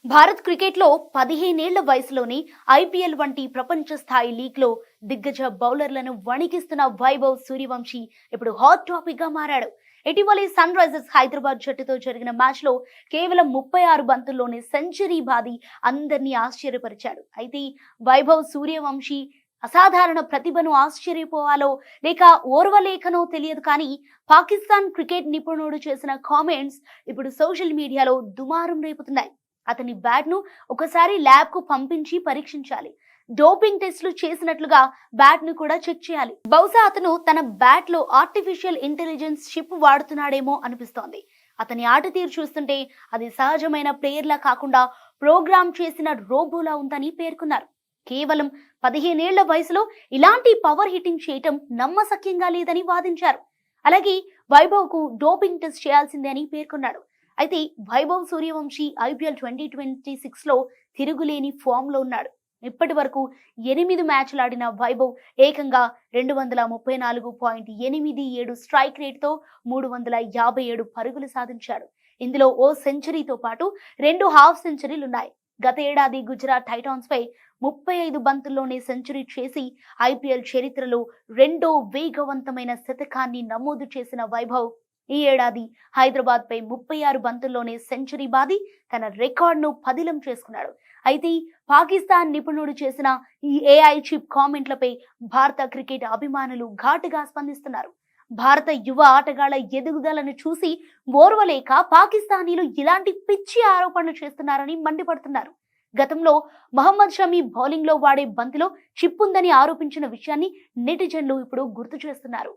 భారత్ క్రికెట్లో 15 ఏళ్ల వయసులోనే ఐపీఎల్ వంటి ప్రపంచ స్థాయి లీగ్లో దిగ్గజ బౌలర్లను వణికిస్తున్న వైభవ్ సూర్యవంశీ ఇప్పుడు హాట్ టాపిక్ గా మారాడు. ఇటీవలి సన్ రైజర్స్ హైదరాబాద్ జట్టుతో జరిగిన మ్యాచ్ లో కేవలం 36 బంతుల్లోనే సెంచరీ బాది అందరినీ ఆశ్చర్యపరిచాడు. అయితే వైభవ్ సూర్యవంశీ అసాధారణ ప్రతిభను ఆశ్చర్యపోవాలో లేక ఓర్వలేకనో తెలియదు కానీ పాకిస్తాన్ క్రికెట్ నిపుణుడు చేసిన కామెంట్స్ ఇప్పుడు సోషల్ మీడియాలో దుమారం రేపుతున్నాయి. అతని బ్యాట్ ను ఒకసారి ల్యాబ్ కు పంపించి పరీక్షించాలి. డోపింగ్ టెస్టులు చేసినట్లుగా బ్యాట్ ను కూడా చెక్ చేయాలి. బహుశా అతను తన బ్యాట్ లో ఆర్టిఫిషియల్ ఇంటెలిజెన్స్ చిప్ వాడుతున్నాడేమో అనిపిస్తోంది. అతని ఆట తీరు చూస్తుంటే అది సహజమైన ప్లేయర్ లా కాకుండా ప్రోగ్రామ్ చేసిన రోబోలా ఉందని పేర్కొన్నారు. కేవలం 15 ఏళ్ల వయసులో ఇలాంటి పవర్ హిట్టింగ్ చేయటం నమ్మశక్యంగా లేదని వాదించారు. అలాగే వైభవ్ కు డోపింగ్ టెస్ట్ చేయాల్సిందే అని పేర్కొన్నాడు. అయితే వైభవ్ సూర్యవంశీ ఐపీఎల్ 2026 లో తిరుగులేని ఫామ్ లో ఉన్నాడు. ఇప్పటి వరకు 8 మ్యాచ్లు ఆడిన వైభవ్ ఏకంగా 234.87 స్ట్రైక్ రేట్ తో 357 పరుగులు సాధించాడు. ఇందులో ఓ సెంచరీతో పాటు 2 హాఫ్ సెంచరీలున్నాయి. గత ఏడాది గుజరాత్ టైటాన్స్ పై 35 బంతుల్లోనే సెంచరీ చేసి ఐపీఎల్ చరిత్రలో రెండో వేగవంతమైన శతకాన్ని నమోదు చేసిన వైభవ్ ఈ ఏడాది హైదరాబాద్ పై 36 బంతుల్లోనే సెంచరీ బాది తన రికార్డును పదిలం చేసుకున్నాడు. అయితే పాకిస్తాన్ నిపుణుడు చేసిన ఈ ఏఐ చిప్ కామెంట్లపై భారత క్రికెట్ అభిమానులు ఘాటుగా స్పందిస్తున్నారు. భారత యువ ఆటగాళ్ల ఎదుగుదలను చూసి ఓర్వలేక పాకిస్తానీలు ఇలాంటి పిచ్చి ఆరోపణలు చేస్తున్నారని మండిపడుతున్నారు. గతంలో మహమ్మద్ షమీ బౌలింగ్ లో వాడే బంతిలో చిప్ ఉందని ఆరోపించిన విషయాన్ని నెటిజన్లు ఇప్పుడు గుర్తు చేస్తున్నారు.